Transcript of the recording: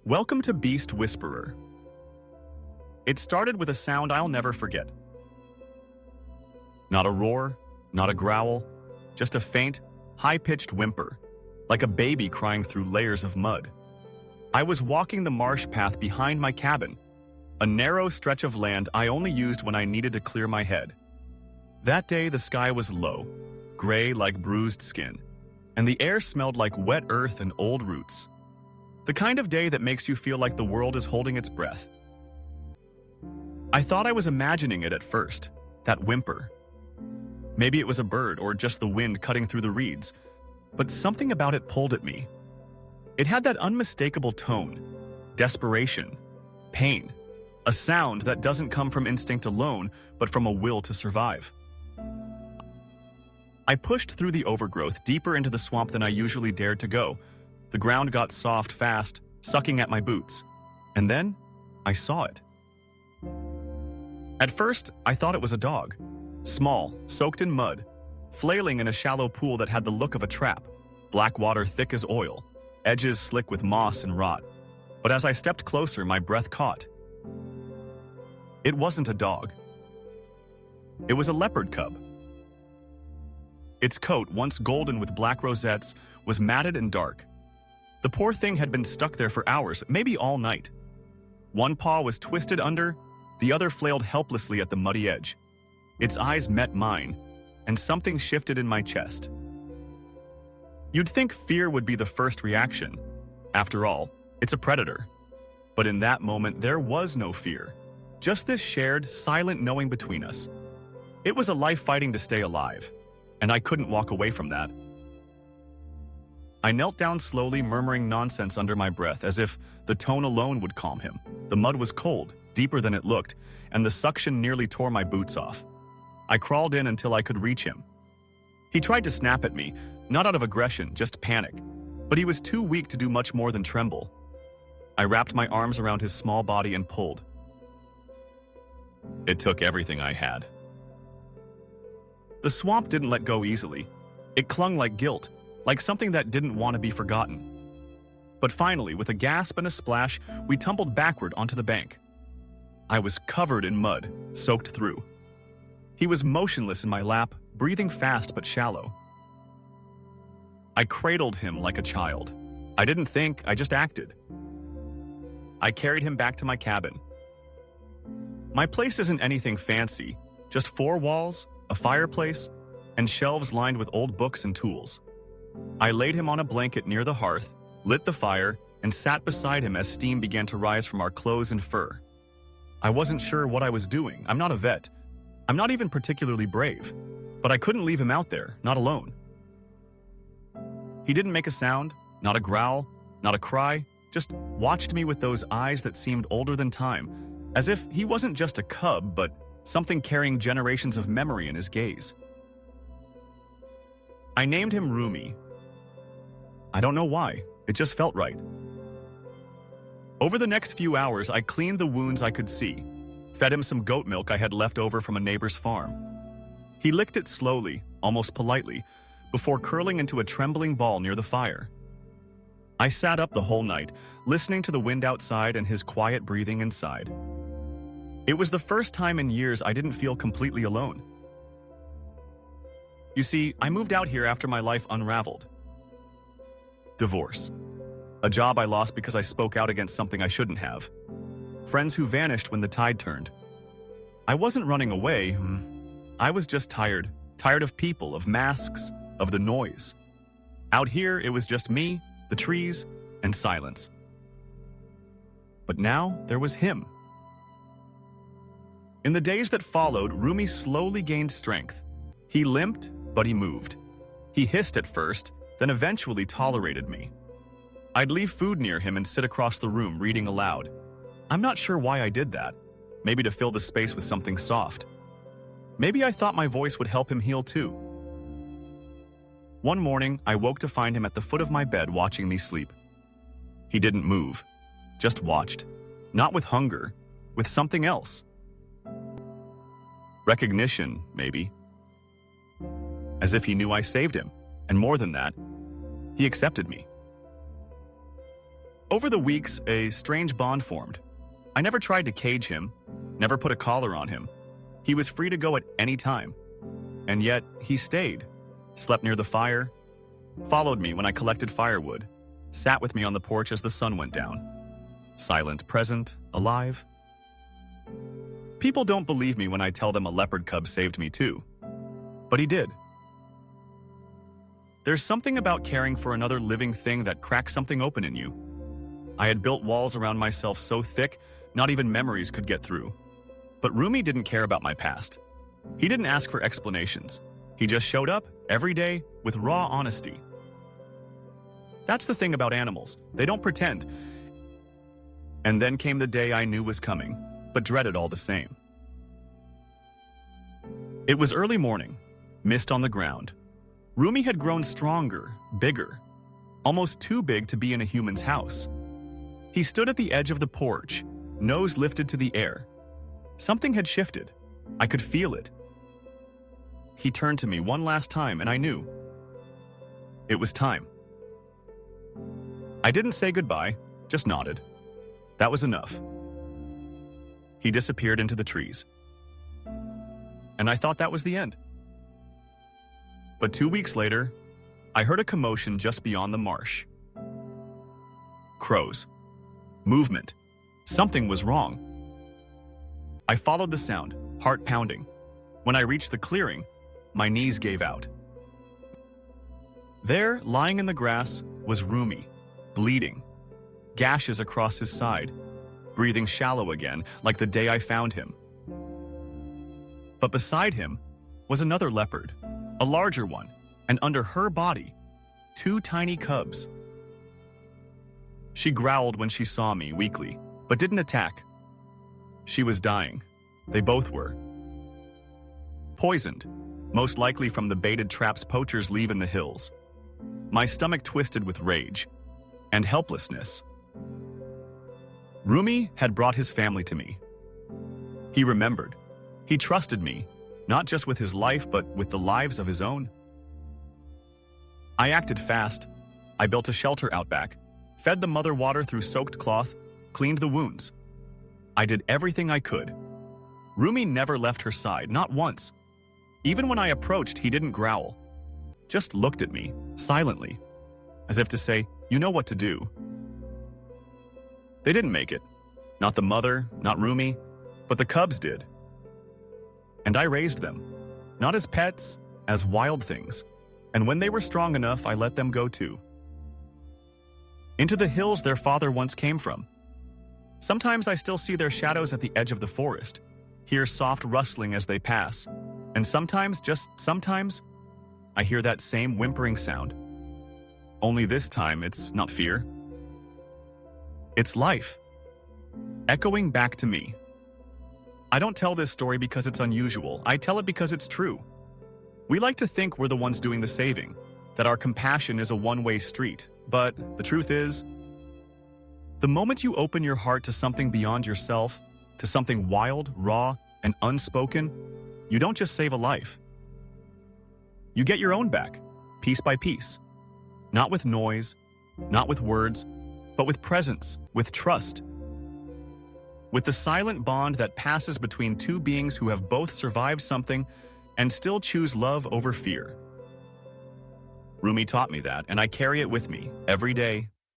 Welcome to Beast Whisperer. It started with a sound I'll never forget. Not a roar, not a growl, just a faint, high-pitched whimper, like a baby crying through layers of mud. I was walking the marsh path behind my cabin, a narrow stretch of land I only used when I needed to clear my head. That day the sky was low, gray like bruised skin, and the air smelled like wet earth and old roots. The kind of day that makes you feel like the world is holding its breath. I thought I was imagining it at first, that whimper. Maybe it was a bird or just the wind cutting through the reeds, but something about it pulled at me. It had that unmistakable tone, desperation, pain, a sound that doesn't come from instinct alone, but from a will to survive. I pushed through the overgrowth deeper into the swamp than I usually dared to go. The ground got soft fast, sucking at my boots. And then, I saw it. At first, I thought it was a dog. Small, soaked in mud, flailing in a shallow pool that had the look of a trap. Black water thick as oil, edges slick with moss and rot. But as I stepped closer, my breath caught. It wasn't a dog. It was a leopard cub. Its coat, once golden with black rosettes, was matted and dark. The poor thing had been stuck there for hours, maybe all night. One paw was twisted under, the other flailed helplessly at the muddy edge. Its eyes met mine, and something shifted in my chest. You'd think fear would be the first reaction. After all, it's a predator. But in that moment, there was no fear. Just this shared, silent knowing between us. It was a life fighting to stay alive, and I couldn't walk away from that. I knelt down slowly, murmuring nonsense under my breath, as if the tone alone would calm him. The mud was cold, deeper than it looked, and the suction nearly tore my boots off. I crawled in until I could reach him. He tried to snap at me, not out of aggression, just panic, but he was too weak to do much more than tremble. I wrapped my arms around his small body and pulled. It took everything I had. The swamp didn't let go easily. It clung like guilt, like something that didn't want to be forgotten. But finally, with a gasp and a splash, we tumbled backward onto the bank. I was covered in mud, soaked through. He was motionless in my lap, breathing fast but shallow. I cradled him like a child. I didn't think, I just acted. I carried him back to my cabin. My place isn't anything fancy, just 4 walls, a fireplace, and shelves lined with old books and tools. I laid him on a blanket near the hearth, lit the fire, and sat beside him as steam began to rise from our clothes and fur. I wasn't sure what I was doing. I'm not a vet. I'm not even particularly brave. But I couldn't leave him out there, not alone. He didn't make a sound, not a growl, not a cry, just watched me with those eyes that seemed older than time, as if he wasn't just a cub, but something carrying generations of memory in his gaze. I named him Rumi. I don't know why, it just felt right. Over the next few hours, I cleaned the wounds I could see, fed him some goat milk I had left over from a neighbor's farm. He licked it slowly, almost politely, before curling into a trembling ball near the fire. I sat up the whole night, listening to the wind outside and his quiet breathing inside. It was the first time in years I didn't feel completely alone. You see, I moved out here after my life unraveled. Divorce. A job I lost because I spoke out against something I shouldn't have. Friends who vanished when the tide turned. I wasn't running away. I was just tired. Tired of people, of masks, of the noise. Out here, it was just me, the trees, and silence. But now, there was him. In the days that followed, Rumi slowly gained strength. He limped, but he moved. He hissed at first, then eventually tolerated me. I'd leave food near him and sit across the room reading aloud. I'm not sure why I did that. Maybe to fill the space with something soft. Maybe I thought my voice would help him heal too. One morning, I woke to find him at the foot of my bed watching me sleep. He didn't move, just watched. Not with hunger, with something else. Recognition, maybe. As if he knew I saved him, and more than that, he accepted me. Over the weeks, a strange bond formed. I never tried to cage him, never put a collar on him. He was free to go at any time. And yet, he stayed, slept near the fire, followed me when I collected firewood, sat with me on the porch as the sun went down. Silent, present, alive. People don't believe me when I tell them a leopard cub saved me too. But he did. There's something about caring for another living thing that cracks something open in you. I had built walls around myself so thick, not even memories could get through. But Rumi didn't care about my past. He didn't ask for explanations. He just showed up every day with raw honesty. That's the thing about animals. They don't pretend. And then came the day I knew was coming, but dreaded all the same. It was early morning, mist on the ground. Rumi had grown stronger, bigger, almost too big to be in a human's house. He stood at the edge of the porch, nose lifted to the air. Something had shifted. I could feel it. He turned to me one last time, and I knew. It was time. I didn't say goodbye, just nodded. That was enough. He disappeared into the trees. And I thought that was the end. But 2 weeks later, I heard a commotion just beyond the marsh. Crows. Movement. Something was wrong. I followed the sound, heart pounding. When I reached the clearing, my knees gave out. There, lying in the grass, was Rumi, bleeding, gashes across his side, breathing shallow again, like the day I found him. But beside him was another leopard, a larger one, and under her body, 2 tiny cubs. She growled when she saw me weakly, but didn't attack. She was dying. They both were. Poisoned, most likely from the baited traps poachers leave in the hills. My stomach twisted with rage and helplessness. Rumi had brought his family to me. He remembered. He trusted me, not just with his life, but with the lives of his own. I acted fast. I built a shelter out back, fed the mother water through soaked cloth, cleaned the wounds. I did everything I could. Rumi never left her side, not once. Even when I approached, he didn't growl. Just looked at me, silently, as if to say, "You know what to do." They didn't make it. Not the mother, not Rumi, but the cubs did. And I raised them, not as pets, as wild things. And when they were strong enough, I let them go too. Into the hills their father once came from. Sometimes I still see their shadows at the edge of the forest, hear soft rustling as they pass, and sometimes, just sometimes, I hear that same whimpering sound. Only this time, it's not fear. It's life, echoing back to me. I don't tell this story because it's unusual. I tell it because it's true. We like to think we're the ones doing the saving, that our compassion is a one-way street. But the truth is, the moment you open your heart to something beyond yourself, to something wild, raw, and unspoken, you don't just save a life. You get your own back, piece by piece. Not with noise, not with words, but with presence, with trust. With the silent bond that passes between 2 beings who have both survived something and still choose love over fear. Rumi taught me that, and I carry it with me every day,